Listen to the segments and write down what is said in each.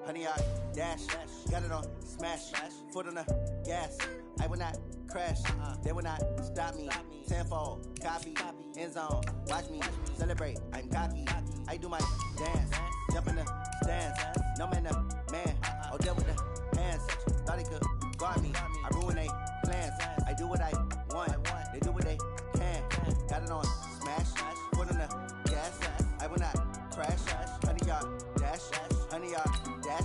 honey, I dash, got it on, smash, foot on the gas. I will not crash, they will not stop me. Tenfold, copy, end zone, watch me celebrate. I'm cocky, I do my dance, jump in the stands. No man, man, oh, deal with the hands. Thought he could guard me, I ruin they plans. I do what I want, they do what they can. Got it on, smash, foot on the gas. I will not crash, honey, yard dash, honey, yard dash,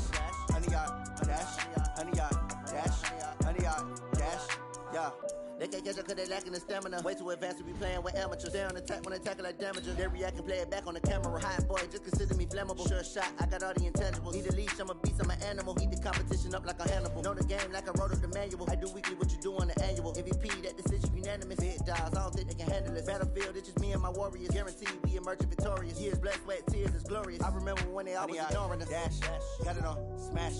honey, yard dash, honey, yard dash, honey, yard dash, yeah. They can't catch up cause they lacking the stamina. Way too advanced to be playing with amateurs. They on attack when they tackle like damages. They react and play it back on the camera. Hot boy, just consider me flammable. Sure shot, I got all the intangibles. Need a leash, I'm a beast, I'm an animal. Eat the competition up like a Hannibal. Know the game like I wrote up the manual. I do weekly what you do on the annual. MVP, that decision unanimous. Big dogs, I don't think they can handle it. Battlefield, it's just me and my warriors. Guaranteed we emerge victorious. Years, blood, sweat, tears, it's glorious. I remember when they always ignoring us. Dash, got it on, smash,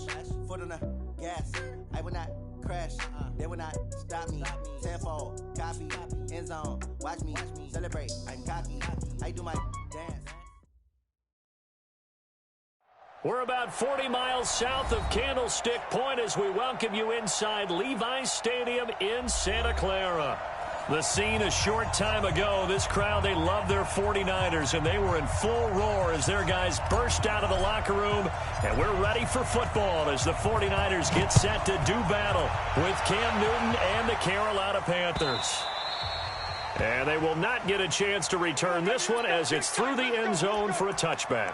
foot on the gas. I will not crash, they will not stop me. Tenfold, copy, end zone, watch me celebrate. I'm cocky, I do my dance. We're about 40 miles south of Candlestick Point as we welcome you inside Levi's Stadium in Santa Clara. The scene a short time ago, this crowd, they love their 49ers, and they were in full roar as their guys burst out of the locker room. And we're ready for football as the 49ers get set to do battle with Cam Newton and the Carolina Panthers. And they will not get a chance to return this one as it's through the end zone for a touchback.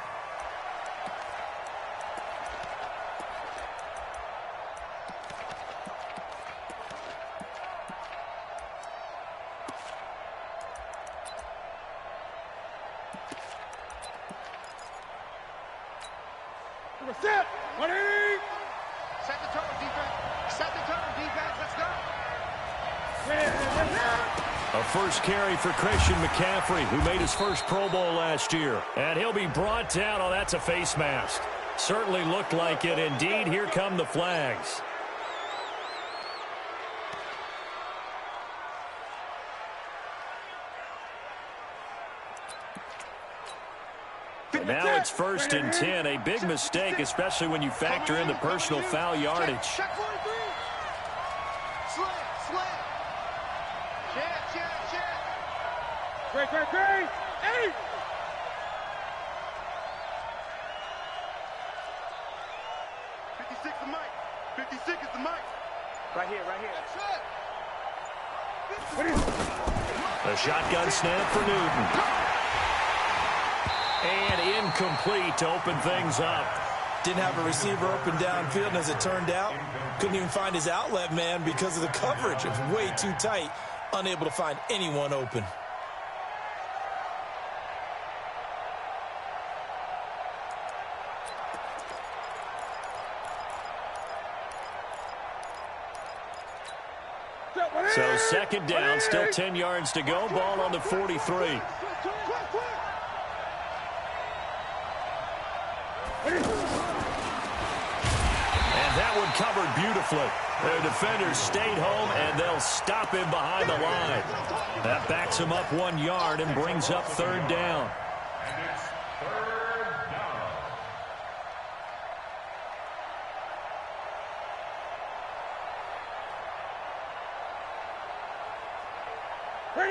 First carry for Christian McCaffrey, who made his first Pro Bowl last year. And he'll be brought down. Oh, that's a face mask. Certainly looked like it. Indeed, here come the flags. And now it's 1st and 10. A big mistake, especially when you factor in the personal foul yardage. Check 43. Slam. Check. Great. 8. The mic. 56 is the mic. Right here. A shotgun snap for Newton. And incomplete to open things up. Didn't have a receiver open downfield, and as it turned out, couldn't even find his outlet man because of the coverage. It was way too tight, unable to find anyone open. So 2nd down, still 10 yards to go. Ball on the 43. And that one covered beautifully. Their defenders stayed home, and they'll stop him behind the line. That backs him up 1 yard and brings up 3rd down.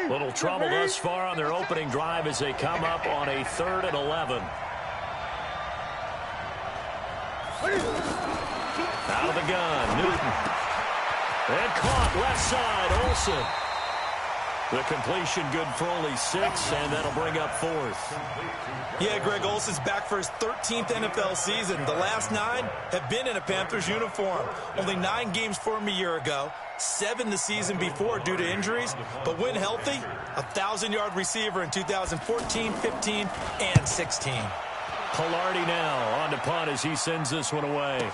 Little trouble thus far on their opening drive as they come up on a 3rd and 11. Out of the gun, Newton. And caught left side, Olsen. The completion good for only 6, and that'll bring up 4th. Yeah, Greg, Olsen's back for his 13th NFL season. The last 9 have been in a Panthers uniform. Only 9 games for him a year ago. 7 the season before due to injuries. But when healthy, a 1,000-yard receiver in 2014, 15, and 16. Pilardi now on to punt as he sends this one away.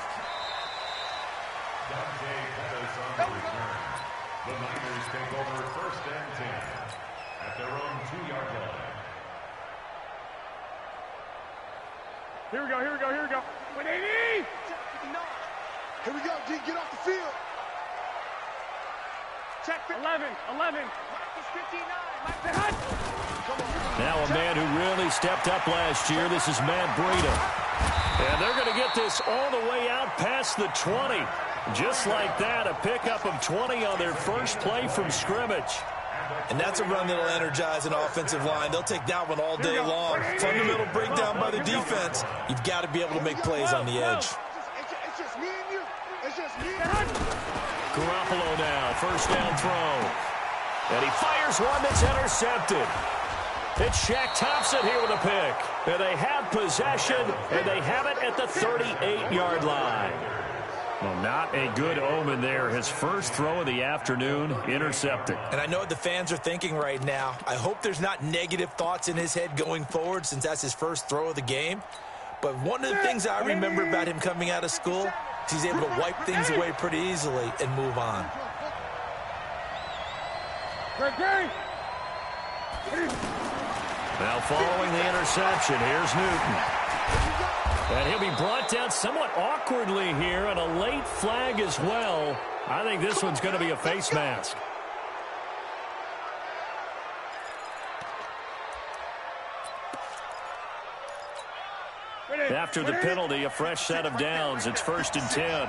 The Niners take over 1st and 10 at their own 2-yard line. Here we go. 180! Here we go, D, get off the field. Check 11. Now a man who really stepped up last year. This is Matt Breida. And they're going to get this all the way out past the 20. Just like that, a pickup of 20 on their first play from scrimmage. And that's a run that'll energize an offensive line. They'll take that one all day long. Fundamental breakdown by the defense. You've got to be able to make plays on the edge. It's just me and you. It's just me. Garoppolo now, first down throw. And he fires one that's intercepted. It's Shaq Thompson here with a pick. And they have possession, and they have it at the 38-yard line. Well, not a good omen there. His first throw of the afternoon, intercepted. And I know what the fans are thinking right now. I hope there's not negative thoughts in his head going forward since that's his first throw of the game. But one of the things I remember about him coming out of school is he's able to wipe things away pretty easily and move on. Now following the interception, here's Newton. And he'll be brought down somewhat awkwardly here, and a late flag as well. I think this one's going to be a face mask. After the penalty, a fresh set of downs. It's 1st and 10.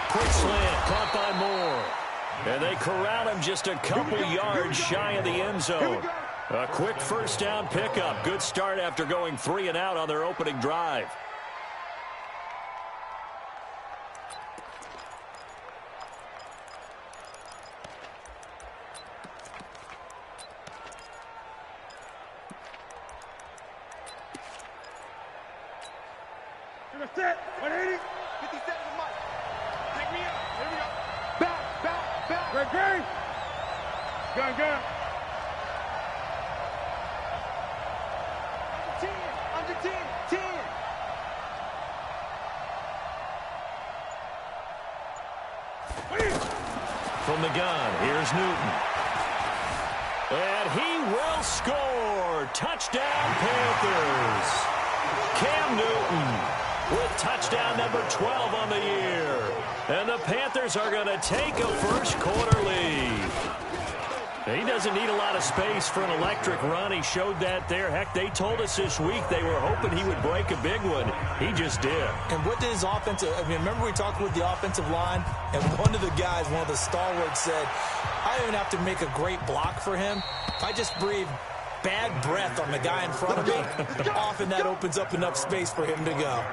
Quick slant, caught by Moore. And they corral him just a couple yards shy of the end zone. A quick first down pickup. Good start after going 3 and out on their opening drive. Set, 180, 57 Mike. Take me up. Here we go. Back. Great. Gun. Under 10. From the gun, here's Newton. And he will score. Touchdown, Panthers. Cam Newton with touchdown number 12 on the year. And the Panthers are going to take a first quarter lead. He doesn't need a lot of space for an electric run. He showed that there. Heck, they told us this week they were hoping he would break a big one. He just did. And what did his offensive, remember we talked with the offensive line, and one of the guys, one of the stalwarts said, I don't even have to make a great block for him. If I just breathe bad breath on the guy in front of me, often that opens up enough space for him to go.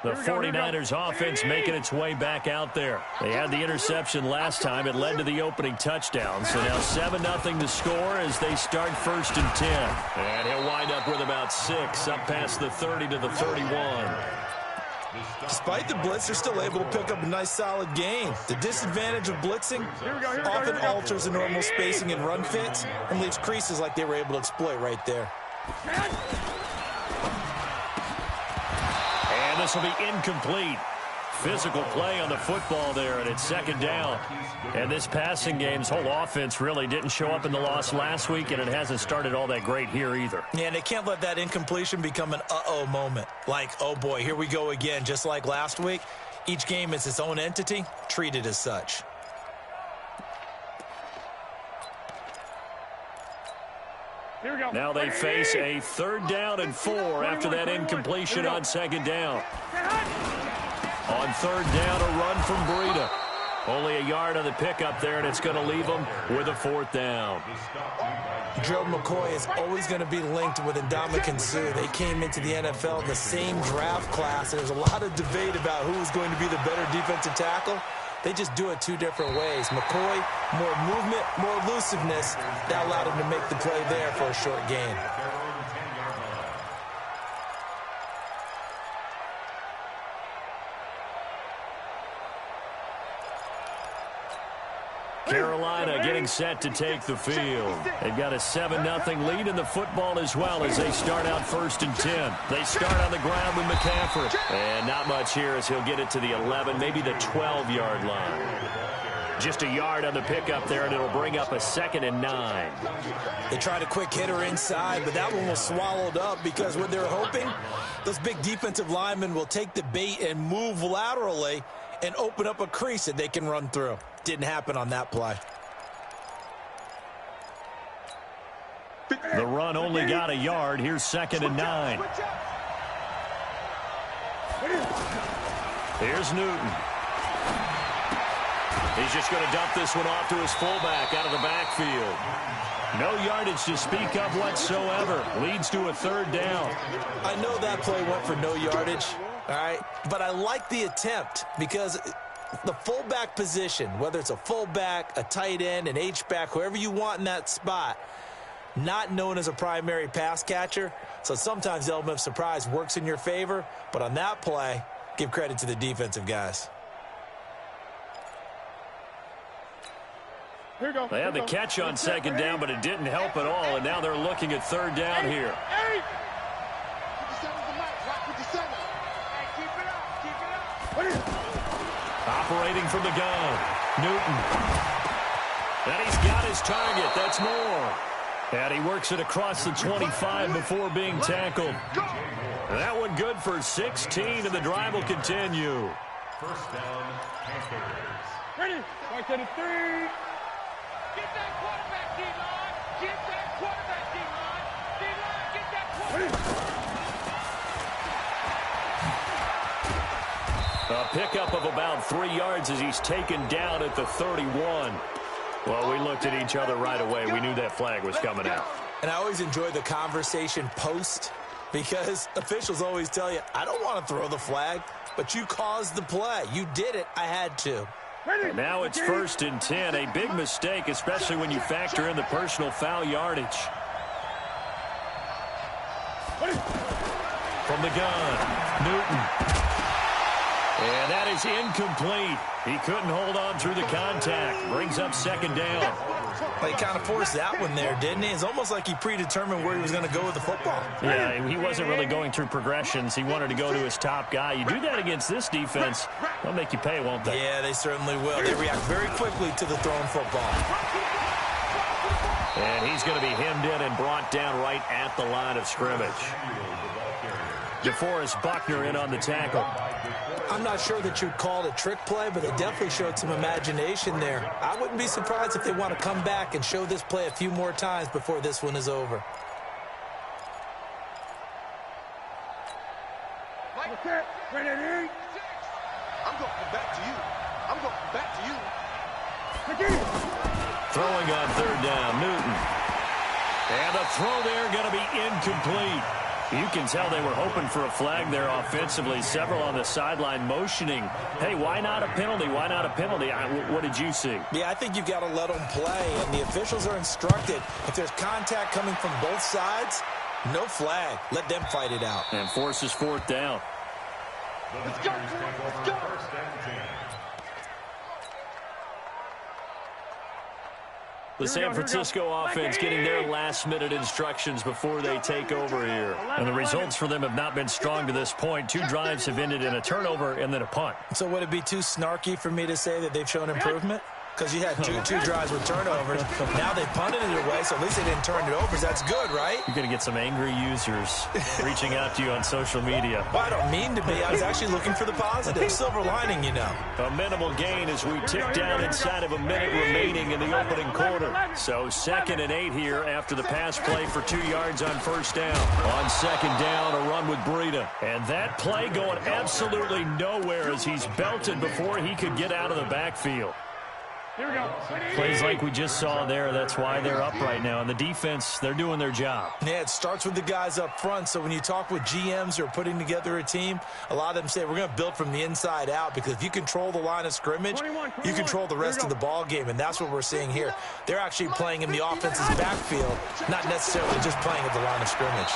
The 49ers offense making its way back out there. They had the interception last time. It led to the opening touchdown. So now 7-0 to score as they start 1st and 10. And he'll wind up with about 6 up past the 30 to the 31. Despite the blitz, they're still able to pick up a nice solid gain. The disadvantage of blitzing often alters the normal spacing and run fits and leaves creases like they were able to exploit right there. And this will be incomplete. Physical play on the football there, and it's 2nd down. And this passing game's whole offense really didn't show up in the loss last week, and it hasn't started all that great here either. Yeah, and they can't let that incompletion become an uh-oh moment. Like, oh boy, here we go again. Just like last week, each game is its own entity, treated as such. Here we go. Now they face a 3rd down and 4 after that incompletion on 2nd down. On 3rd down, a run from Breida. Only a yard on the pickup there, and it's going to leave them with a 4th down. Joe McCoy is always going to be linked with Ndamukong Suh. They came into the NFL in the same draft class, and there's a lot of debate about who is going to be the better defensive tackle. They just do it 2 different ways. McCoy, more movement, more elusiveness. That allowed him to make the play there for a short gain. Carolina getting set to take the field. They've got a 7-0 lead in the football as well as they start out 1st and 10. They start on the ground with McCaffrey. And not much here as he'll get it to the 11, maybe the 12-yard line. Just a yard on the pickup there, and it'll bring up a 2nd and 9. They tried a quick hitter inside, but that one was swallowed up because what they're hoping, those big defensive linemen will take the bait and move laterally and open up a crease that they can run through. Didn't happen on that play. The run only got a yard. Here's 2nd and 9. Here's Newton. He's just going to dump this one off to his fullback out of the backfield. No yardage to speak of whatsoever. Leads to a 3rd down. I know that play went for no yardage, all right? But I like the attempt because the fullback position, whether it's a fullback, a tight end, an H-back, whoever you want in that spot, not known as a primary pass catcher. So sometimes the element of surprise works in your favor. But on that play, give credit to the defensive guys. They had the catch on 2nd down, but it didn't help at all, and now they're looking at 3rd down here. Operating from the gun, Newton. And he's got his target. That's more. And he works it across the 25 before being tackled. That one good for 16, and the drive will continue. 1st down, Panthers. Ready? Right to the 3. Get that quarterback, D-line. Get that quarterback, D-line. D-line, get that quarterback. A pickup of about 3 yards as he's taken down at the 31. Well, we looked at each other right away. We knew that flag was coming out. And I always enjoy the conversation post because officials always tell you, I don't want to throw the flag, but you caused the play. You did it. I had to. And now it's 1st and 10. A big mistake, especially when you factor in the personal foul yardage. From the gun, Newton. And that is incomplete. He couldn't hold on through the contact. Brings up 2nd down. He kind of forced that one there, didn't he? It's almost like he predetermined where he was going to go with the football. Yeah, he wasn't really going through progressions. He wanted to go to his top guy. You do that against this defense, they'll make you pay, won't they? Yeah, they certainly will. They react very quickly to the thrown football. And he's going to be hemmed in and brought down right at the line of scrimmage. DeForest Buckner in on the tackle. I'm not sure that you'd call it a trick play, but they definitely showed some imagination there. I wouldn't be surprised if they want to come back and show this play a few more times before this one is over. Ready? I'm going to come back to you. I'm going to come back to you. Throwing on 3rd down, Newton. And the throw there going to be incomplete. You can tell they were hoping for a flag there offensively. Several on the sideline motioning, hey, why not a penalty? Why not a penalty? What did you see? Yeah, I think you've got to let them play, and the officials are instructed. If there's contact coming from both sides, no flag. Let them fight it out. And forces 4th down. Let's go, let's go. 1st and 10. The San Francisco offense getting their last-minute instructions before they take over here. And the results for them have not been strong to this point. 2 drives have ended in a turnover and then a punt. So would it be too snarky for me to say that they've shown improvement? Because you had two drives with turnovers. Now they punted it away, so at least they didn't turn it over. So that's good, right? You're going to get some angry users reaching out to you on social media. Well, I don't mean to be. I was actually looking for the positive. Silver lining, you know. A minimal gain as we tick down inside of a minute remaining in the opening quarter. So 2nd and 8 here after the pass play for 2 yards on 1st down. On 2nd down, a run with Breida. And that play going absolutely nowhere as he's belted before he could get out of the backfield. Here we go. Plays like we just saw there. That's why they're up right now. And the defense, they're doing their job. Yeah, it starts with the guys up front. So when you talk with GMs who are putting together a team, a lot of them say we're going to build from the inside out because if you control the line of scrimmage, you control the rest of the ball game. And that's what we're seeing here. They're actually playing in the offense's backfield, not necessarily just playing at the line of scrimmage.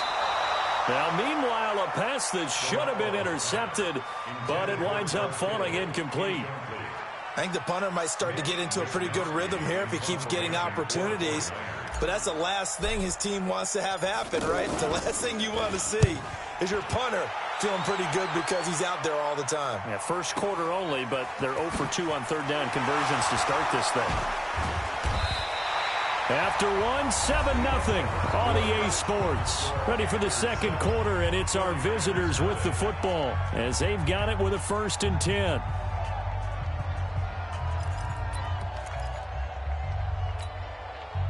Now, meanwhile, a pass that should have been intercepted, but it winds up falling incomplete. I think the punter might start to get into a pretty good rhythm here if he keeps getting opportunities. But that's the last thing his team wants to have happen, right? The last thing you want to see is your punter feeling pretty good because he's out there all the time. Yeah, first quarter only, but they're 0 for 2 on 3rd down conversions to start this thing. After 7-0 on EA Sports. Ready for the 2nd quarter, and it's our visitors with the football as they've got it with a 1st and 10.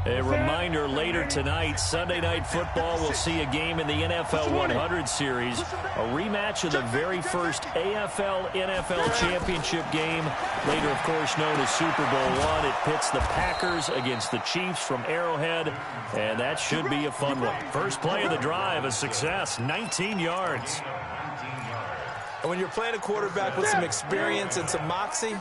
A reminder, later tonight, Sunday Night Football will see a game in the NFL 100 Series, a rematch of the very first AFL-NFL Championship game, later, of course, known as Super Bowl I. It pits the Packers against the Chiefs from Arrowhead, and that should be a fun one. First play of the drive, a success, 19 yards. And when you're playing a quarterback with some experience and some moxie,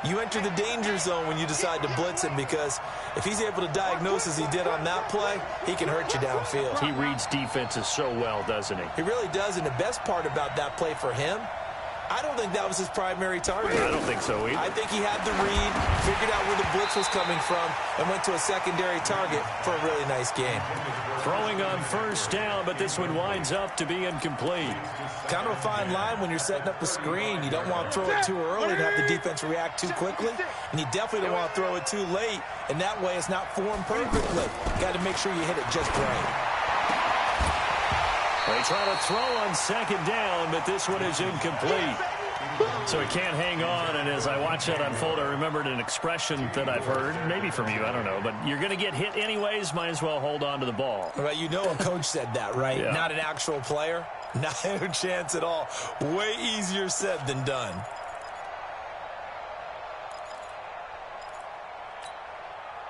you enter the danger zone when you decide to blitz him, because if he's able to diagnose as he did on that play, he can hurt you downfield. He reads defenses so well, doesn't he? He really does, and the best part about that play for him, I don't think that was his primary target. I don't think so either. I think he had the read, figured out where the blitz was coming from, and went to a secondary target for a really nice game. Throwing on first down, but this one winds up to be incomplete. Kind of a fine line when you're setting up a screen. You don't want to throw it too early and have the defense react too quickly, and you definitely don't want to throw it too late, and that way it's not formed perfectly. Got to make sure you hit it just right. They try to throw on second down, but this one is incomplete. So he can't hang on, and as I watch that unfold, I remembered an expression that I've heard, maybe from you, I don't know, but you're going to get hit anyways, might as well hold on to the ball. Well, you know a coach said that, right? Yeah. Not an actual player. Not a chance at all. Way easier said than done.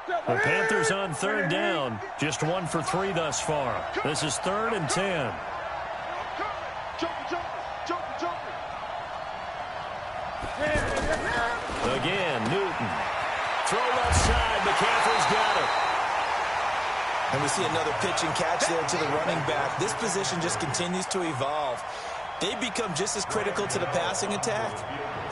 The Panthers on third down. Just 1 for 3 thus far. This is 3rd and 10. Again, Newton. Throw left side. McCaffrey's got it. And we see another pitch and catch there to the running back. This position just continues to evolve. They become just as critical to the passing attack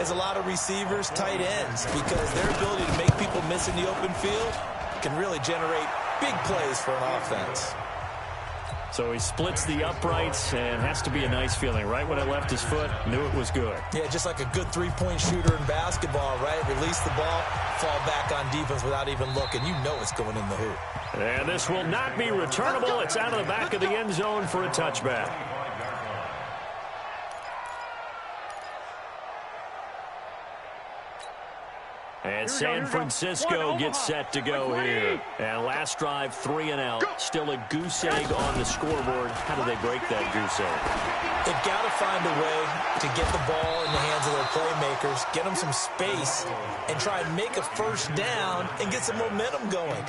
as a lot of receivers, tight ends, because their ability to make people miss in the open field can really generate big plays for an offense. So he splits the uprights, and has to be a nice feeling. Right when it left his foot, knew it was good. Yeah, just like a good three-point shooter in basketball, right? Release the ball, fall back on defense without even looking. You know it's going in the hoop. And this will not be returnable. It's out of the back of the end zone for a touchback. And San Francisco gets set to go here. And last drive, 3 and out. Still a goose egg on the scoreboard. How do they break that goose egg? They've got to find a way to get the ball in the hands of their playmakers, get them some space, and try and make a first down and get some momentum going.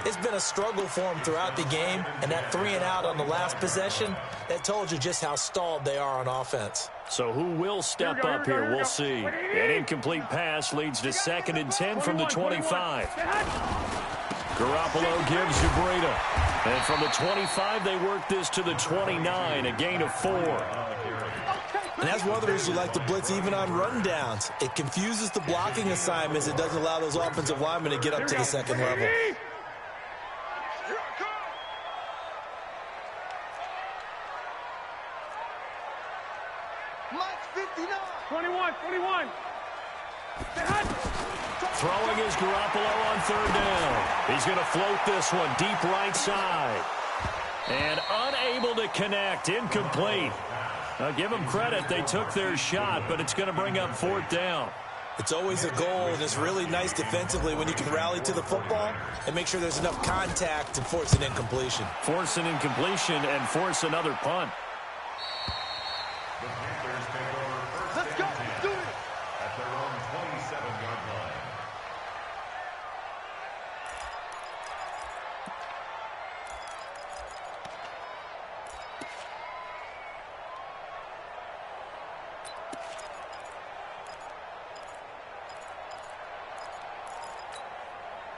It's been a struggle for them throughout the game, and that 3 and out on the last possession, that told you just how stalled they are on offense. So who will step up here? We'll see. An incomplete pass leads to 2nd and 10 from the 25. Garoppolo gives Breida. And from the 25, they work this to the 29, a gain of 4. And that's one of the reasons you like to blitz even on rundowns. It confuses the blocking assignments. It doesn't allow those offensive linemen to get up to the second level. Throwing is Garoppolo on 3rd down. He's going to float this one deep right side. And unable to connect. Incomplete. Now, give them credit. They took their shot, but it's going to bring up 4th down. It's always a goal, and it's really nice defensively when you can rally to the football and make sure there's enough contact to force an incompletion. Force an incompletion and force another punt. Let's go. Do it. At their own 27-yard line.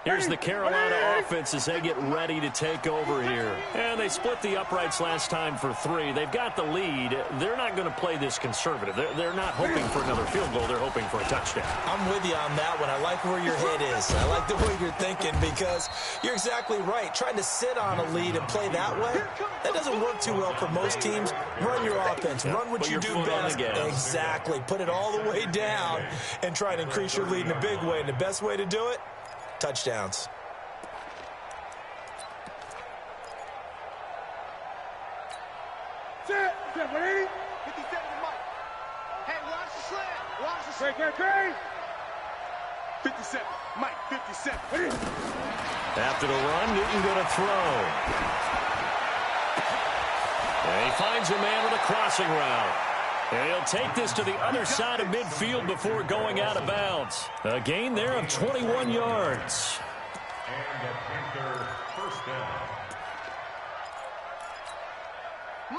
Here's the Carolina offense as they get ready to take over here. And they split the uprights last time for 3. They've got the lead. They're not going to play this conservative. They're not hoping for another field goal. They're hoping for a touchdown. I'm with you on that one. I like where your head is. I like the way you're thinking, because you're exactly right. Trying to sit on a lead and play that way, that doesn't work too well for most teams. Run your offense. Run what you do best. Exactly. Put it all the way down and try to increase your lead in a big way. And the best way to do it, touchdowns. Set. 57 Mike. Hey, watch the slant. Watch the slant. 57. Mike, 57. After the run, Newton going to throw. And he finds a man with a crossing route. And he'll take this to the other side of midfield before going out of bounds. A gain there of 21 yards. And a Panther first down.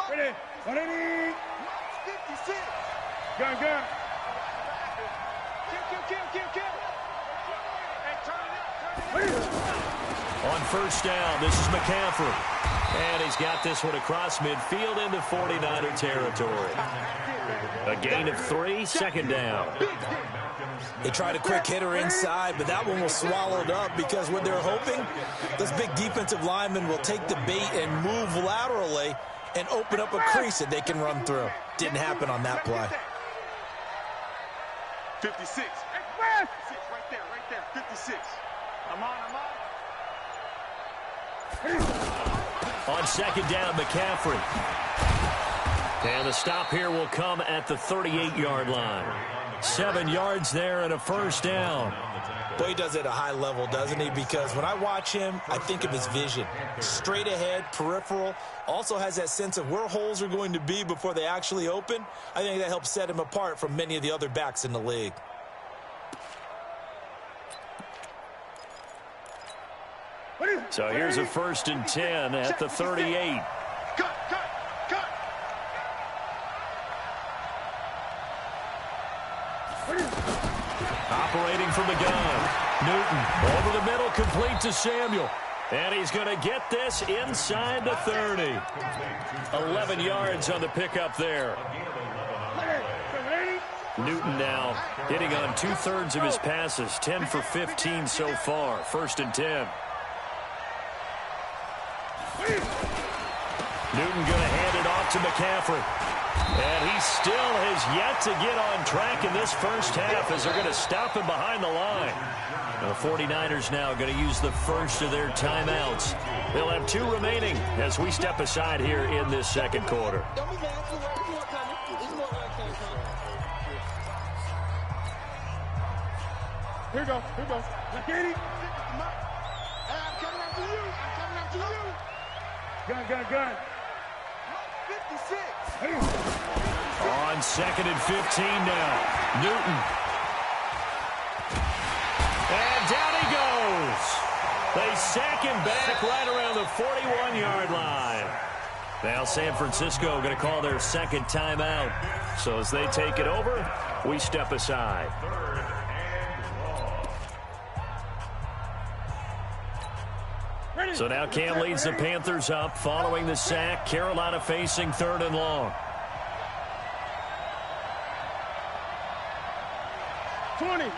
Ready. 56. Gun. Kill. And turn it up. On first down, this is McCaffrey. And he's got this one across midfield into 49er territory. A gain of 3, second down. They tried a quick hitter inside, but that one was swallowed up because what they're hoping, this big defensive lineman will take the bait and move laterally and open up a crease that they can run through. Didn't happen on that play. 56. Express. Right there. 56. I'm on. On second down, McCaffrey. And the stop here will come at the 38-yard line. 7 yards there and a first down. Boy, he does it at a high level, doesn't he? Because when I watch him, I think of his vision. Straight ahead, peripheral. Also has that sense of where holes are going to be before they actually open. I think that helps set him apart from many of the other backs in the league. So here's a 1st and 10 at the 38. Cut. Operating from the gun. Newton over the middle, complete to Samuel. And he's going to get this inside the 30. 11 yards on the pickup there. Newton now hitting on 2/3 of his passes. 10 for 15 so far. 1st and 10. Newton going to hand it off to McCaffrey. And he still has yet to get on track in this first half as they're going to stop him behind the line. And the 49ers now going to use the first of their timeouts. They'll have 2 remaining as we step aside here in this second quarter. Here we go. Let's get it. I'm coming after you. Gun. 56. On 2nd and 15 now. Newton. And down he goes. They sack him back right around the 41-yard line. Now San Francisco going to call their second timeout. So as they take it over, we step aside. So now Cam leads the Panthers up following the sack. Carolina facing 3rd and long. 20. 57,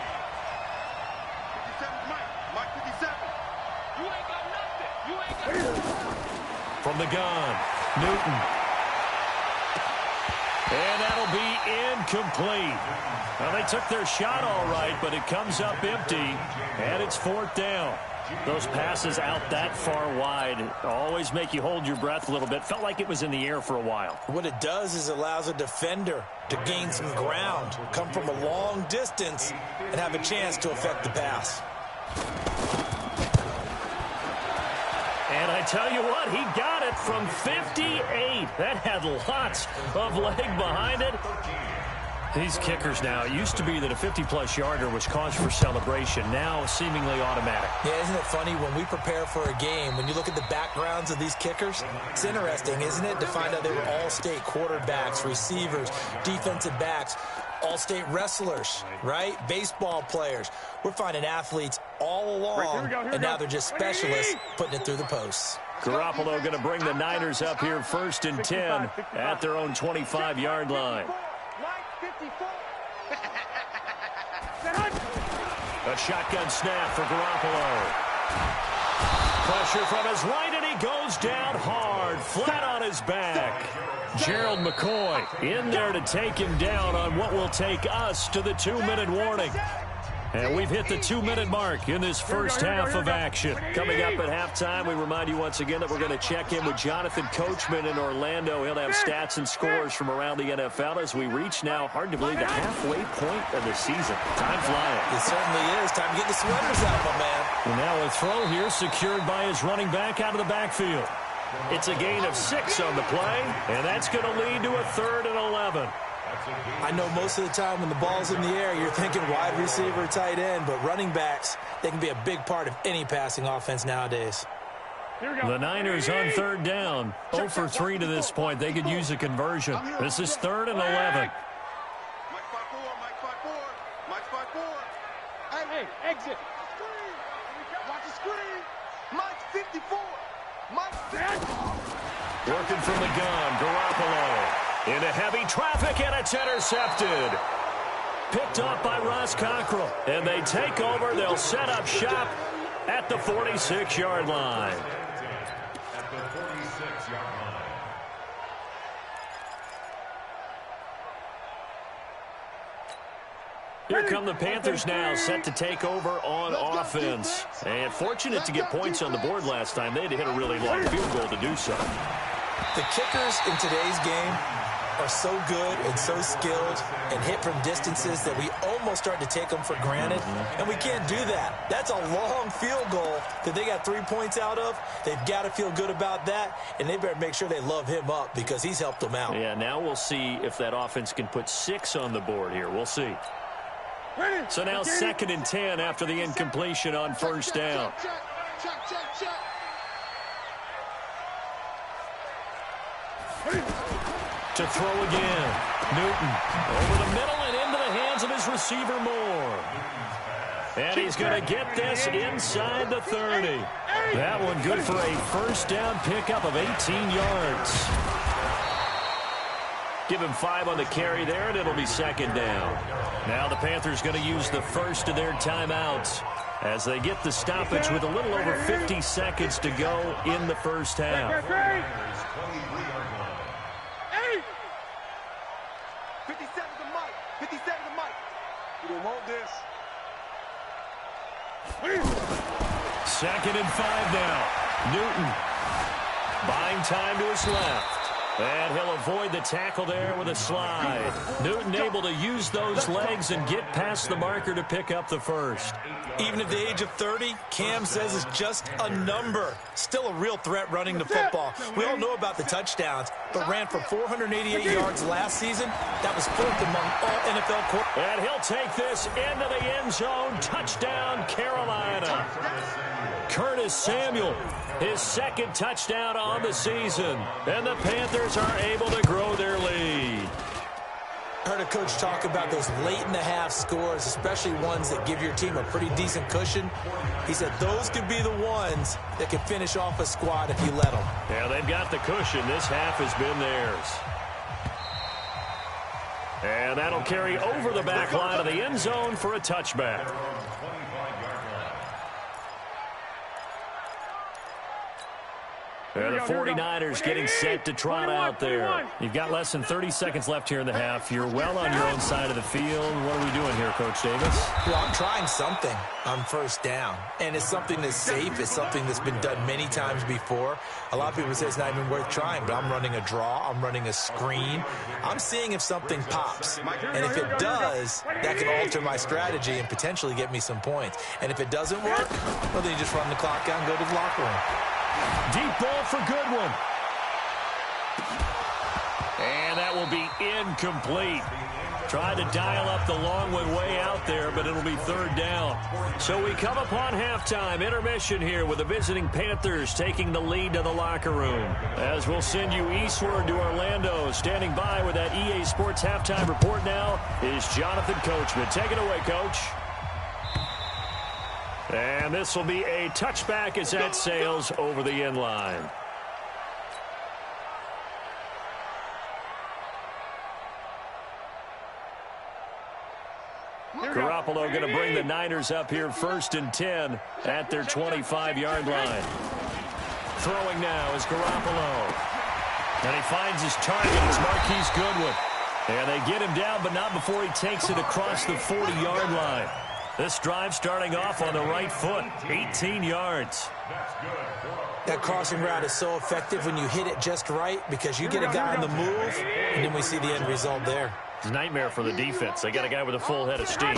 Mike 57. You ain't got nothing. From the gun, Newton. And that'll be incomplete. Well, they took their shot all right, but it comes up empty, and it's 4th down. Those passes out that far wide always make you hold your breath a little bit. Felt like it was in the air for a while. What it does is it allows a defender to gain some ground, come from a long distance, and have a chance to affect the pass. And I tell you what, he got it from 58. That had lots of leg behind it. These kickers now, it used to be that a 50-plus yarder was cause for celebration. Now seemingly automatic. Yeah, isn't it funny when we prepare for a game, when you look at the backgrounds of these kickers, it's interesting, isn't it, to find out they were all-state quarterbacks, receivers, defensive backs, all-state wrestlers, right? Baseball players. We're finding athletes all along, and now they're just specialists putting it through the posts. Garoppolo going to bring the Niners up here 1st and 10 at their own 25-yard line. A shotgun snap for Garoppolo. Pressure from his right, and he goes down hard, flat on his back. Gerald McCoy in there to take him down on what will take us to the 2-minute warning. And we've hit the 2-minute mark in this first half of action. Coming up at halftime, we remind you once again that we're going to check in with Jonathan Coachman in Orlando. He'll have stats and scores from around the NFL as we reach now, hard to believe, the halfway point of the season. Time flying. It certainly is. Time to get the sweaters out, my man. And now a throw here secured by his running back out of the backfield. It's a gain of 6 on the play, and that's going to lead to a 3rd and 11. I know most of the time when the ball's in the air, you're thinking wide receiver, tight end, but running backs, they can be a big part of any passing offense nowadays. The Niners on 3rd down. 0 for 3 to this point. They could use a conversion. This is 3rd and 11. Hey, exit. Watch the screen. Mike 54. Mike dead. Working from the gun, Garoppolo. Into heavy traffic, and it's intercepted. Picked up by Ross Cockrell. And they take over. They'll set up shop at the 46-yard line. At the 46-yard line. Here come the Panthers now, set to take over on offense. And fortunate to get points on the board last time. They had to hit a really long field goal to do so. The kickers in today's game are so good and so skilled and hit from distances that we almost start to take them for granted, and we can't do that. That's a long field goal that they got 3 points out of. They've got to feel good about that, and they better make sure they love him up because he's helped them out. Yeah, now we'll see if that offense can put 6 on the board here. We'll see. So now 2nd and 10 after the incompletion on 1st down. To throw again. Newton over the middle and into the hands of his receiver Moore. And he's going to get this inside the 30. That one good for a 1st down pickup of 18 yards. Give him 5 on the carry there, and it'll be 2nd down. Now the Panthers going to use the first of their timeouts as they get the stoppage with a little over 50 seconds to go in the first half. 57 to Mike. 57 to Mike. You don't want this. 2nd and 5 now. Newton buying time to his left. And he'll avoid the tackle there with a slide. Newton able to use those legs and get past the marker to pick up the first. Even at the age of 30, Cam says it's just a number. Still a real threat running the football. We all know about the touchdowns, but ran for 488 yards last season. That was 4th among all NFL quarterbacks. And he'll take this into the end zone. Touchdown, Carolina. Curtis Samuel, his 2nd touchdown on the season. And the Panthers are able to grow their lead. I heard a coach talk about those late-in-the-half scores, especially ones that give your team a pretty decent cushion. He said those could be the ones that can finish off a squad if you let them. Yeah, they've got the cushion. This half has been theirs. And that'll carry over the back line of the end zone for a touchback. The 49ers getting set to trot out there. You've got less than 30 seconds left here in the half. You're well on your own side of the field. What are we doing here, Coach Davis? Well, I'm trying something on 1st down, and it's something that's safe. It's something that's been done many times before. A lot of people say it's not even worth trying, but I'm running a draw. I'm running a screen. I'm seeing if something pops, and if it does, that can alter my strategy and potentially get me some points. And if it doesn't work, well, then you just run the clock out and go to the locker room. Deep ball for Goodwin. And that will be incomplete. Tried to dial up the long way out there, but it'll be 3rd down. So we come upon halftime. Intermission here with the visiting Panthers taking the lead to the locker room. As we'll send you eastward to Orlando. Standing by with that EA Sports halftime report now is Jonathan Coachman. Take it away, Coach. And this will be a touchback as that sails over the end line. Garoppolo going to bring the Niners up here 1st and 10 at their 25-yard line. Throwing now is Garoppolo. And he finds his target. It's Marquise Goodwin. And they get him down, but not before he takes it across the 40-yard line. This drive starting off on the right foot, 18 yards. That crossing route is so effective when you hit it just right because you get a guy on the move, and then we see the end result there. It's a nightmare for the defense. They got a guy with a full head of steam.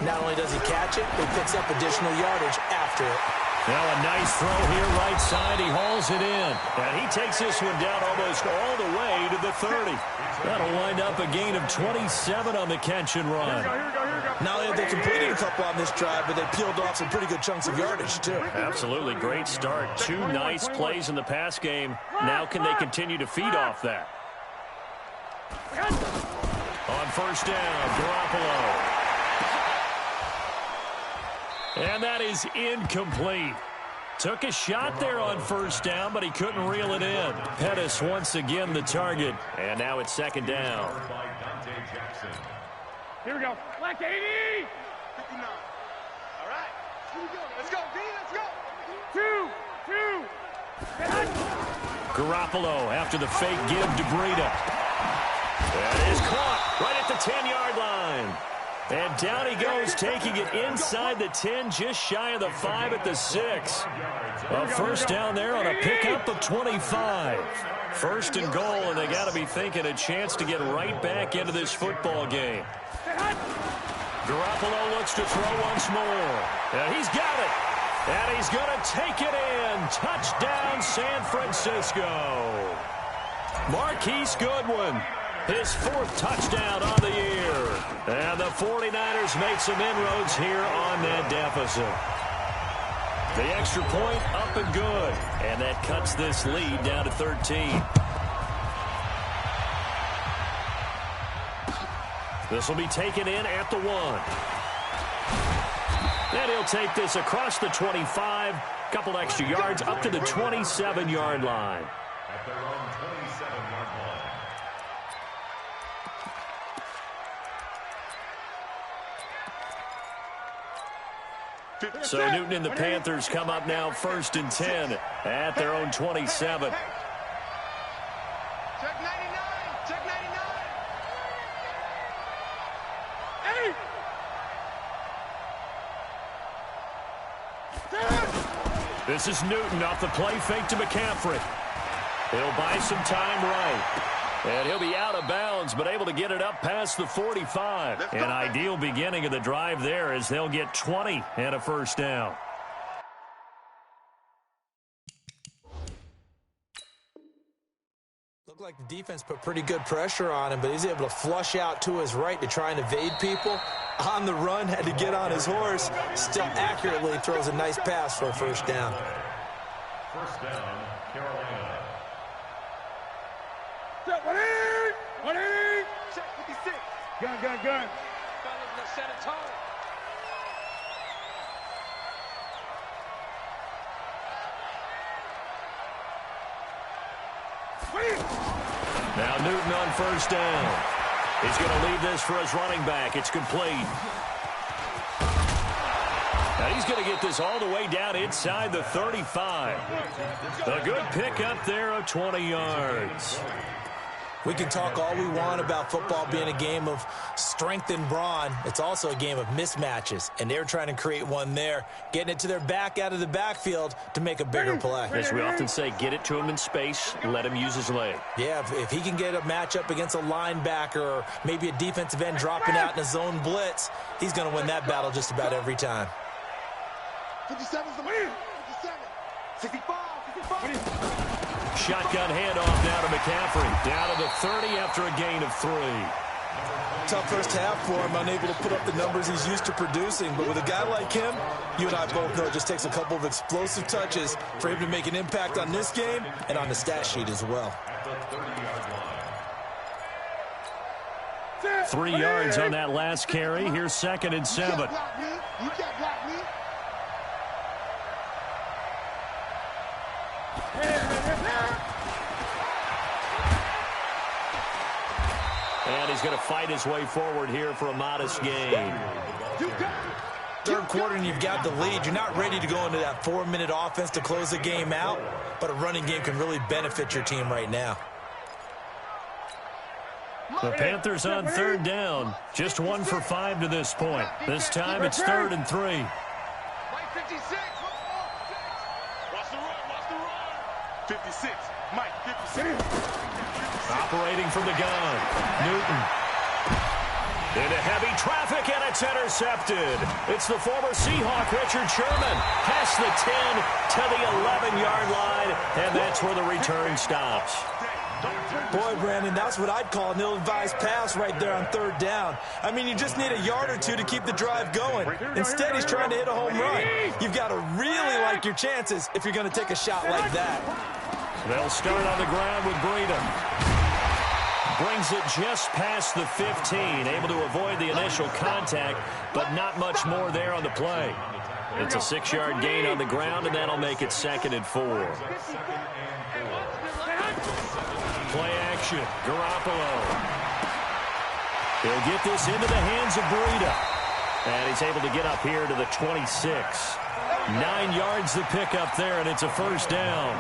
Not only does he catch it, he picks up additional yardage after it. Now a nice throw here right side. He hauls it in. And he takes this one down almost all the way to the 30. That'll wind up a gain of 27 on the catch and run. Not only have they completed a couple on this drive, but they peeled off some pretty good chunks of yardage, too. Absolutely. Great start. 2 nice plays in the pass game. Now can they continue to feed off that? On first down, Garoppolo. And that is incomplete. Took a shot there on first down, but he couldn't reel it in. Pettis once again the target. And now it's second down. Here we go. Black 80. 59. All right. Here we go. Let's go, B. Let's go. 2. Garoppolo after the fake give to Breida. That is caught right at the 10-yard line. And down he goes, taking it inside the 10, just shy of the 5 at the 6. A first down there on a pickup of 25. First and goal, and they got to be thinking a chance to get right back into this football game. Garoppolo looks to throw once more. And he's got it. And he's going to take it in. Touchdown, San Francisco. Marquise Goodwin. His 4th touchdown on the year. And the 49ers made some inroads here on that deficit. The extra point up and good. And that cuts this lead down to 13. This will be taken in at the 1. And he'll take this across the 25. Couple extra yards up to the 27-yard line. At their own 27-yard line. So Newton and the Panthers come up now first and 10 at their own 27. Check 99. Check 99. Hey! This is Newton off the play fake to McCaffrey. He'll buy some time right. And he'll be out of bounds, but able to get it up past the 45. An ideal beginning of the drive there as they'll get 20 and a first down. Looked like the defense put pretty good pressure on him, but he's able to flush out to his right to try and evade people. On the run, had to get on his horse. Still accurately throws a nice pass for a first down. First down, Carolina. Check 180. Check 56. Gun. Fellas, let's set a tone. Now Newton on first down. He's going to leave this for his running back. It's complete. Now he's going to get this all the way down inside the 35. A good pickup there of 20 yards. We can talk all we want about football being a game of strength and brawn. It's also a game of mismatches, and they're trying to create one there, getting it to their back out of the backfield to make a bigger play. As we often say, get it to him in space, let him use his leg. Yeah, if he can get a matchup against a linebacker or maybe a defensive end dropping out in a zone blitz, he's going to win that battle just about every time. 57 is the win. 57. 65. Shotgun handoff now to McCaffrey. Down to the 30 after a gain of 3. Tough first half for him, unable to put up the numbers he's used to producing. But with a guy like him, you and I both know it just takes a couple of explosive touches for him to make an impact on this game and on the stat sheet as well. 3 yards on that last carry. Here's 2nd and 7. You can't block me. And he's going to fight his way forward here for a modest gain. Third quarter and you've got the lead. You're not ready to go into that 4-minute offense to close the game out, but a running game can really benefit your team right now. The Panthers on third down. Just 1 for 5 to this point. This time it's 3rd and 3. Mike 56. Watch the run. 56. Mike 56. Operating from the gun. Newton. Into heavy traffic, and it's intercepted. It's the former Seahawk, Richard Sherman. Past the 10 to the 11-yard line, and that's where the return stops. Boy, Brandon, that's what I'd call an ill-advised pass right there on 3rd down. I mean, you just need a yard or two to keep the drive going. Instead, he's trying to hit a home run. You've got to really like your chances if you're going to take a shot like that. They'll start on the ground with Breida. Brings it just past the 15, able to avoid the initial contact, but not much more there on the play. It's a 6-yard gain on the ground, and that'll make it 2nd and 4. Play action, Garoppolo. He'll get this into the hands of Breida. And he's able to get up here to the 26. 9 yards to pick up there, and it's a 1st down.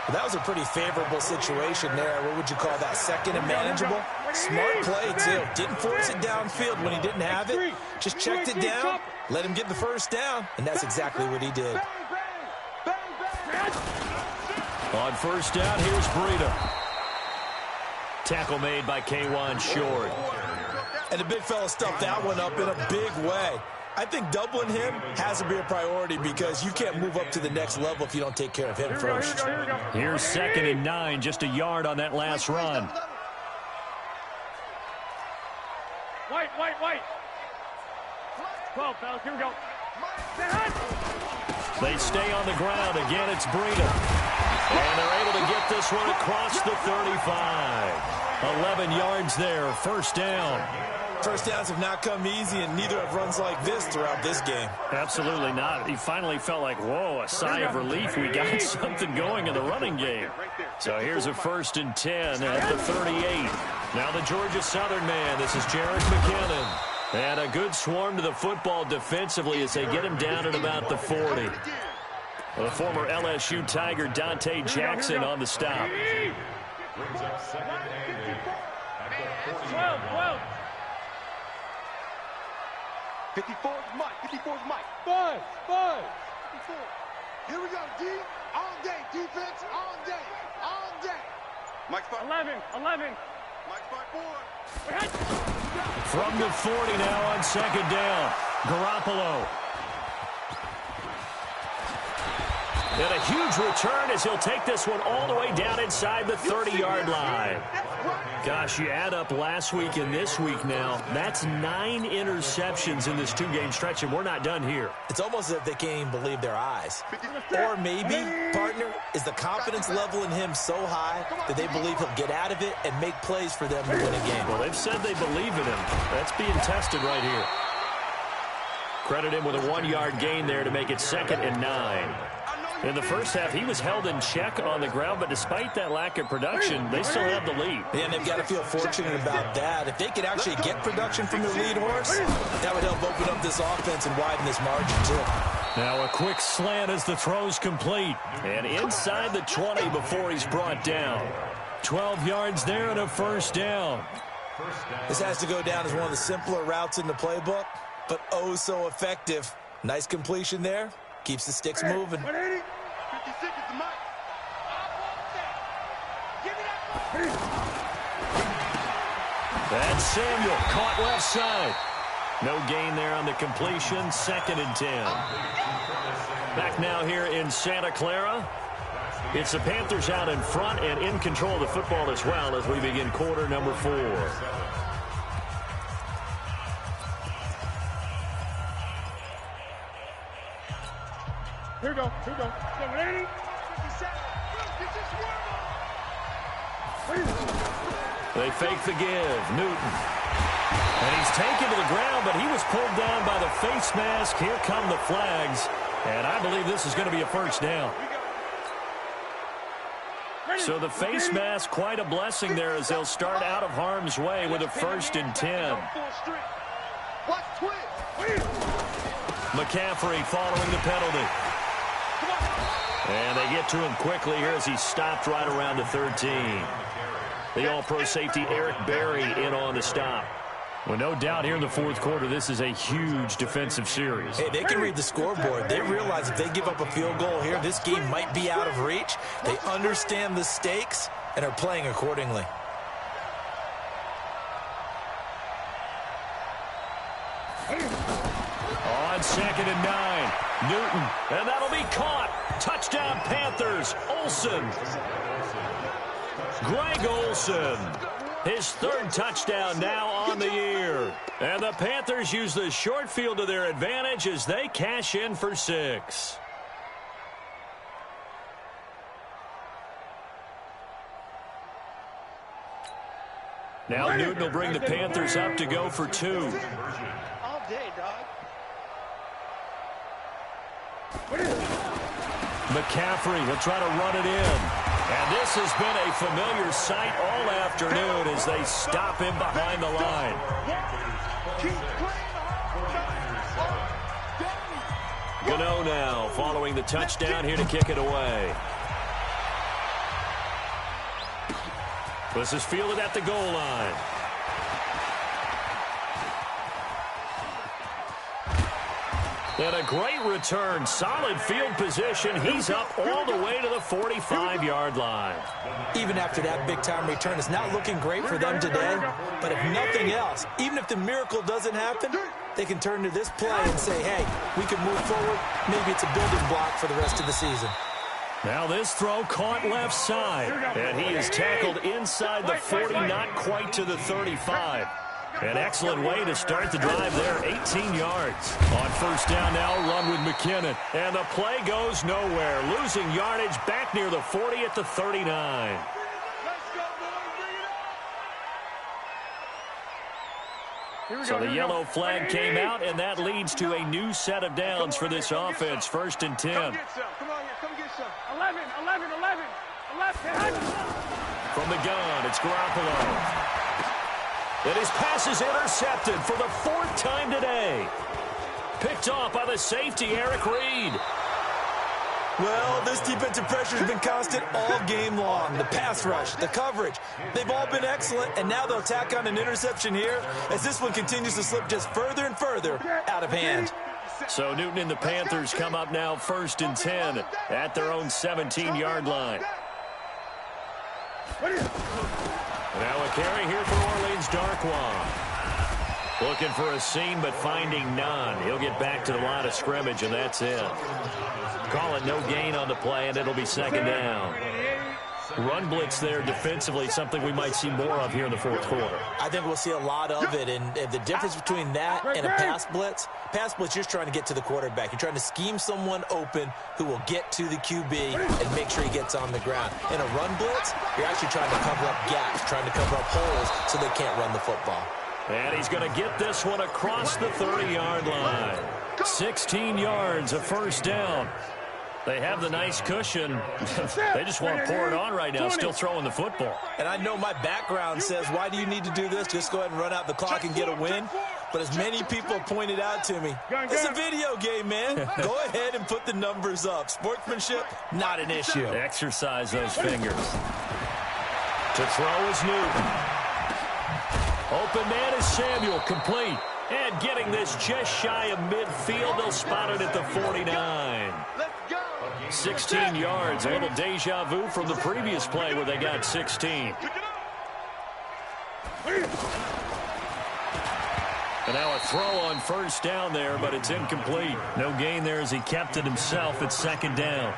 Well, that was a pretty favorable situation there. What would you call that? 2nd and manageable? Smart play, too. Didn't force it downfield when he didn't have it. Just checked it down, let him get the 1st down, and that's exactly what he did. On 1st down, here's Breida. Tackle made by K'Wan Short. And the big fella stuffed that one up in a big way. I think doubling him has to be a priority because you can't move up to the next level if you don't take care of him first. Here's 2nd and 9, just a yard on that last run. White. 12, fellas, here we go. They stay on the ground. Again, it's Breida. And they're able to get this one across the 35. 11 yards there, 1st down. 1st downs have not come easy, and neither have runs like this throughout this game. Absolutely not. He finally felt like, whoa, a sigh of relief. We got something going in the running game. So here's a 1st and 10 at the 38. Now the Georgia Southern man. This is Jerick McKinnon. And a good swarm to the football defensively as they get him down at about the 40. The former LSU Tiger Dante Jackson on the stop. Brings up 2nd and 8 at the 40. 12. 54 is Mike. 54 is Mike. 5. 54. Here we go, D. All day. Defense all day. All day. Mike's 5. 11. Mike's 5-4. From the 40 now on 2nd down. Garoppolo. And a huge return as he'll take this one all the way down inside the 30-yard line. Gosh, you add up last week and this week now, that's 9 interceptions in this 2-game stretch, and we're not done here. It's almost as if they can't even believe their eyes. Or maybe, partner, is the confidence level in him so high that they believe he'll get out of it and make plays for them to win a game. Well, they've said they believe in him. That's being tested right here. Credit him with a 1-yard gain there to make it 2nd and 9. In the first half, he was held in check on the ground, but despite that lack of production, they still have the lead. Yeah, and they've got to feel fortunate about that. If they could actually get production from their lead horse, that would help open up this offense and widen this margin, too. Now a quick slant as the throw's complete. And inside the 20 before he's brought down. 12 yards there and a 1st down. This has to go down as one of the simpler routes in the playbook, but oh so effective. Nice completion there. Keeps the sticks moving. 180. 56 is the Mike. Give me that. That's Samuel caught left side. No gain there on the completion. 2nd and 10. Back now here in Santa Clara. It's the Panthers out in front and in control of the football as well as we begin quarter number 4. Here we go. 180. 57. They fake the give. Newton. And he's taken to the ground, but he was pulled down by the face mask. Here come the flags. And I believe this is going to be a 1st down. So the face mask, quite a blessing there as they'll start out of harm's way with a 1st and 10. McCaffrey following the penalty. And they get to him quickly here as he stopped right around the 13. The All-Pro safety Eric Berry in on the stop. Well, no doubt here in the fourth quarter, this is a huge defensive series. Hey, they can read the scoreboard. They realize if they give up a field goal here, this game might be out of reach. They understand the stakes and are playing accordingly. On 2nd and 9, Newton, and that'll be caught. Touchdown Panthers, Olsen. Greg Olsen, his 3rd touchdown now on the year. And the Panthers use the short field to their advantage as they cash in for 6. Now Newton will bring the Panthers up to go for 2. All day, dog. McCaffrey will try to run it in. And this has been a familiar sight all afternoon as they stop him behind the line. Gano now following the touchdown here to kick it away. This is fielded at the goal line. And a great return. Solid field position. He's up all the way to the 45-yard line. Even after that big-time return, it's not looking great for them today. But if nothing else, even if the miracle doesn't happen, they can turn to this play and say, hey, we can move forward. Maybe it's a building block for the rest of the season. Now this throw caught left side. And he is tackled inside the 40, not quite to the 35. An excellent way to start the drive there, 18 yards. On 1st down now, run with McKinnon. And the play goes nowhere. Losing yardage back near the 40 at the 39. So the yellow flag came out, and that leads to a new set of downs for this offense. 1st and 10. Come get some. Come on here. Come get some. 11. From the gun, it's Garoppolo. And his pass is intercepted for the 4th time today. Picked off by the safety, Eric Reed. Well, this defensive pressure has been constant all game long. The pass rush, the coverage, they've all been excellent, and now they'll tack on an interception here as this one continues to slip just further and further out of hand. So Newton and the Panthers come up now 1st and 10 at their own 17-yard line. Now a carry here for Orleans Darkwa. Looking for a seam, but finding none. He'll get back to the line of scrimmage, and that's it. Call it no gain on the play, and it'll be 2nd down. Run blitz there defensively, something we might see more of here in the 4th quarter. I think we'll see a lot of it, and the difference between that and a pass blitz, you're trying to get to the quarterback. You're trying to scheme someone open who will get to the QB and make sure he gets on the ground. In a run blitz, you're actually trying to cover up gaps, trying to cover up holes so they can't run the football. And he's going to get this one across the 30-yard line. 16 yards, a 1st down. They have the nice cushion. They just want to pour it on right now, still throwing the football. And I know my background says, why do you need to do this? Just go ahead and run out the clock and get a win. But as many people pointed out to me, it's a video game, man. Go ahead and put the numbers up. Sportsmanship, not an issue. Exercise those fingers. To throw is Newton. Open man is Samuel, complete. And getting this just shy of midfield, they'll spot it at the 49. 16 yards, a little deja vu from the previous play where they got 16. And now a throw on 1st down there, but it's incomplete. No gain there as he kept it himself at 2nd down.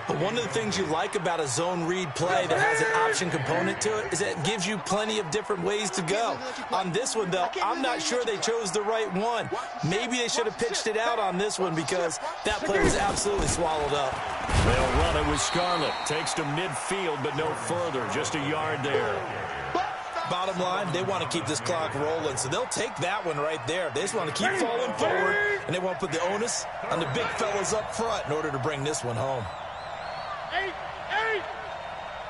But one of the things you like about a zone read play that has an option component to it is that it gives you plenty of different ways to go. On this one, though, I'm not sure they chose the right one. Maybe they should have pitched it out on this one because that play was absolutely swallowed up. They'll run it with Scarlett. Takes to midfield, but no further. Just a yard there. Bottom line, they want to keep this clock rolling, so they'll take that one right there. They just want to keep falling forward, and they want to put the onus on the big fellas up front in order to bring this one home.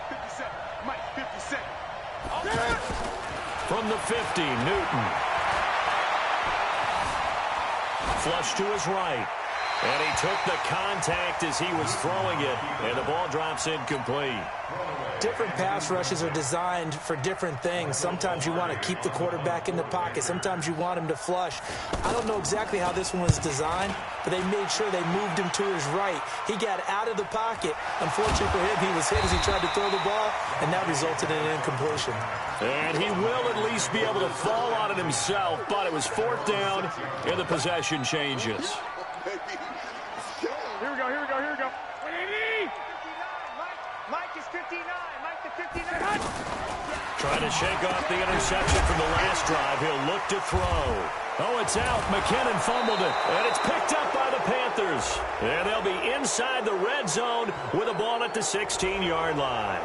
57. Mike, 57. From the 50, Newton. Flush to his right. And he took the contact as he was throwing it, and the ball drops incomplete. Different pass rushes are designed for different things. Sometimes you want to keep the quarterback in the pocket. Sometimes you want him to flush. I don't know exactly how this one was designed, but they made sure they moved him to his right. He got out of the pocket. Unfortunately for him, he was hit as he tried to throw the ball, and that resulted in an incompletion. And he will at least be able to fall on it himself, but it was 4th down, and the possession changes. Here we go, here we go, here we go. Mike is 59. Mike the 59. Trying to shake off the interception from the last drive. He'll look to throw. Oh, it's out. McKinnon fumbled it, and it's picked up by the Panthers. And they'll be inside the red zone with a ball at the 16-yard line.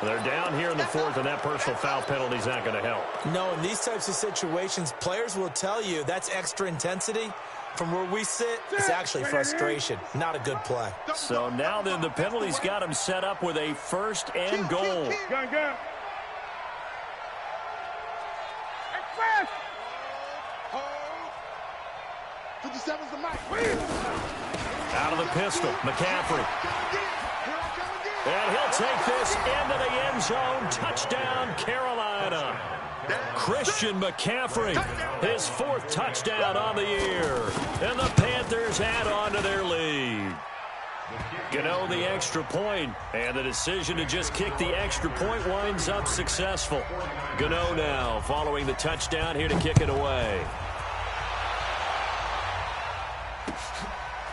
They're down here in the 4th, and that personal foul penalty is not going to help. No, in these types of situations, players will tell you that's extra intensity. From where we sit, it's actually frustration. Not a good play. So now then, the penalty's got him set up with a 1st and goal. Gun. Hey, fast! 57's the Mike. Out of the pistol, McCaffrey. And he'll take this into the end zone. Touchdown, Carolina. Christian McCaffrey, his 4th touchdown on the year. And the Panthers add on to their lead. Gano the extra point, and the decision to just kick the extra point winds up successful. Gano now following the touchdown here to kick it away.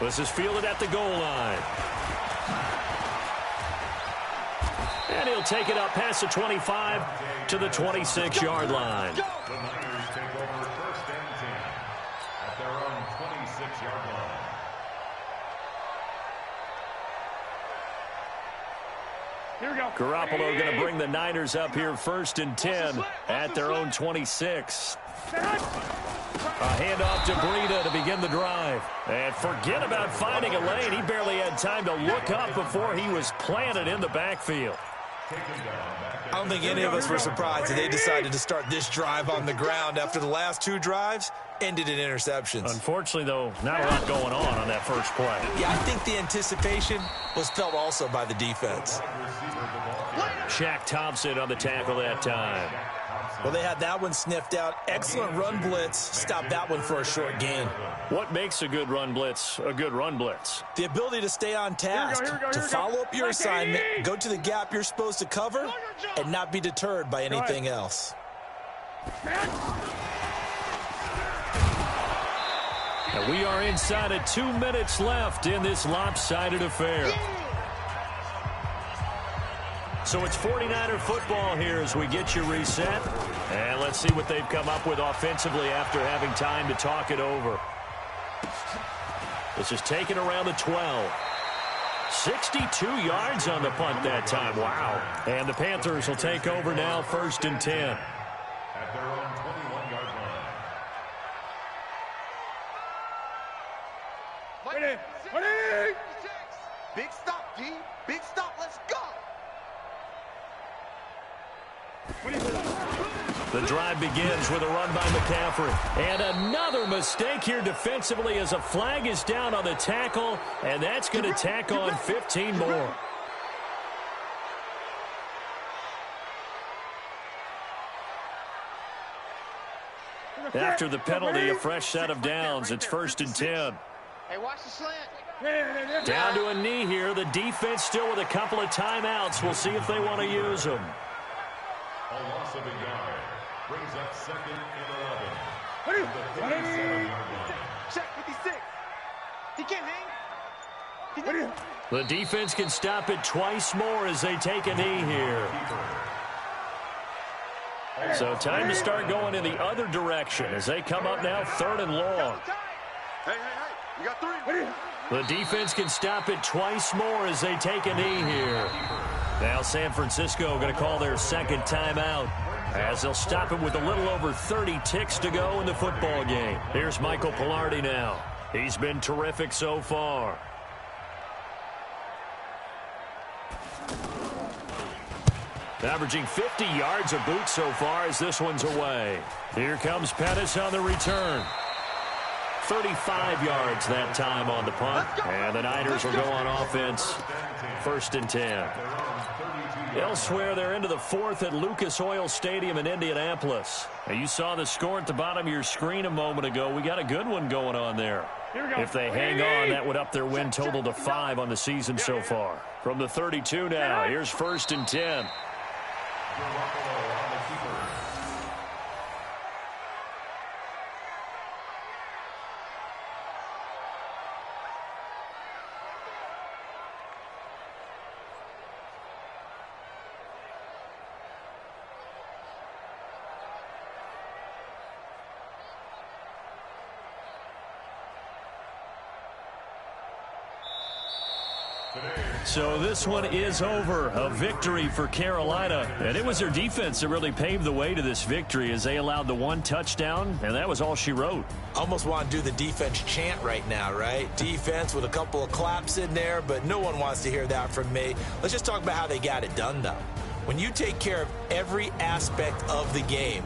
This is fielded at the goal line. And he'll take it up past the 25 to the 26-yard line. The Niners take over 1st and 10 at their own 26-yard line. Here we go. Garoppolo going to bring the Niners up here 1st and 10 at their own 26. A handoff to Breida to begin the drive. And forget about finding a lane. He barely had time to look up before he was planted in the backfield. I don't think any of us were surprised that they decided to start this drive on the ground after the last 2 drives ended in interceptions. Unfortunately, though, not a lot going on that first play. Yeah, I think the anticipation was felt also by the defense. Shaq Thompson on the tackle that time. Well, they had that one sniffed out. Excellent run blitz. Stopped that one for a short gain. What makes a good run blitz a good run blitz? The ability to stay on task, to follow up your assignment, go to the gap you're supposed to cover, and not be deterred by anything else. And we are inside of 2 minutes left in this lopsided affair. So it's 49er football here as we get you reset. And let's see what they've come up with offensively after having time to talk it over. This is taken around the 12. 62 yards on the punt that time. Wow. And the Panthers will take over now 1st and 10. At their own 21-yard line. Ready. Big stop, D. Big stop. Let's go. The drive begins with a run by McCaffrey. And another mistake here defensively as a flag is down on the tackle, and that's going to tack on 15 more. After the penalty, a fresh set of downs. It's 1st and 10. Hey, watch the slant. Down to a knee here. The defense still with a couple of timeouts. We'll see if they want to use them. A loss of a yard brings up 2nd and 11. The 37-yard line. Check 56. He can't hang. The defense can stop it twice more as they take a knee here. So time to start going in the other direction as they come up now 3rd and long. Hey, you got 3. The defense can stop it twice more as they take a knee here. Now San Francisco going to call their 2nd timeout as they'll stop it with a little over 30 ticks to go in the football game. Here's Michael Pilardi now. He's been terrific so far. Averaging 50 yards a boot so far as this one's away. Here comes Pettis on the return. 35 yards that time on the punt. And the Niners will go on offense. 1st and 10. Elsewhere, they're into the 4th at Lucas Oil Stadium in Indianapolis. Now, you saw the score at the bottom of your screen a moment ago. We got a good one going on there. If they hang on, that would up their win total to 5 on the season so far. From the 32 now, here's 1st and 10. So this one is over. A victory for Carolina. And it was their defense that really paved the way to this victory as they allowed the 1 touchdown, and that was all she wrote. Almost want to do the defense chant right now, right? Defense with a couple of claps in there, but no one wants to hear that from me. Let's just talk about how they got it done, though. When you take care of every aspect of the game,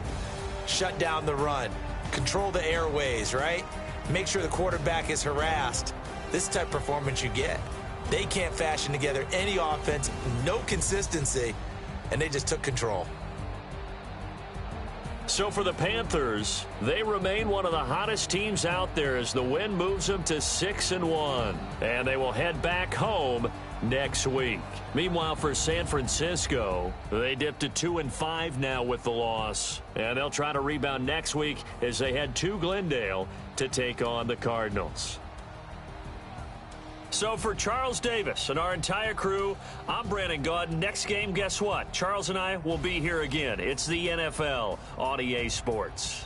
shut down the run, control the airways, right? Make sure the quarterback is harassed. This type of performance you get. They can't fashion together any offense, no consistency, and they just took control. So for the Panthers, they remain one of the hottest teams out there as the win moves them to 6-1. And they will head back home next week. Meanwhile, for San Francisco, they dipped to 2-5 now with the loss. And they'll try to rebound next week as they head to Glendale to take on the Cardinals. So for Charles Davis and our entire crew, I'm Brandon Gaudin. Next game, guess what? Charles and I will be here again. It's the NFL on EA Sports.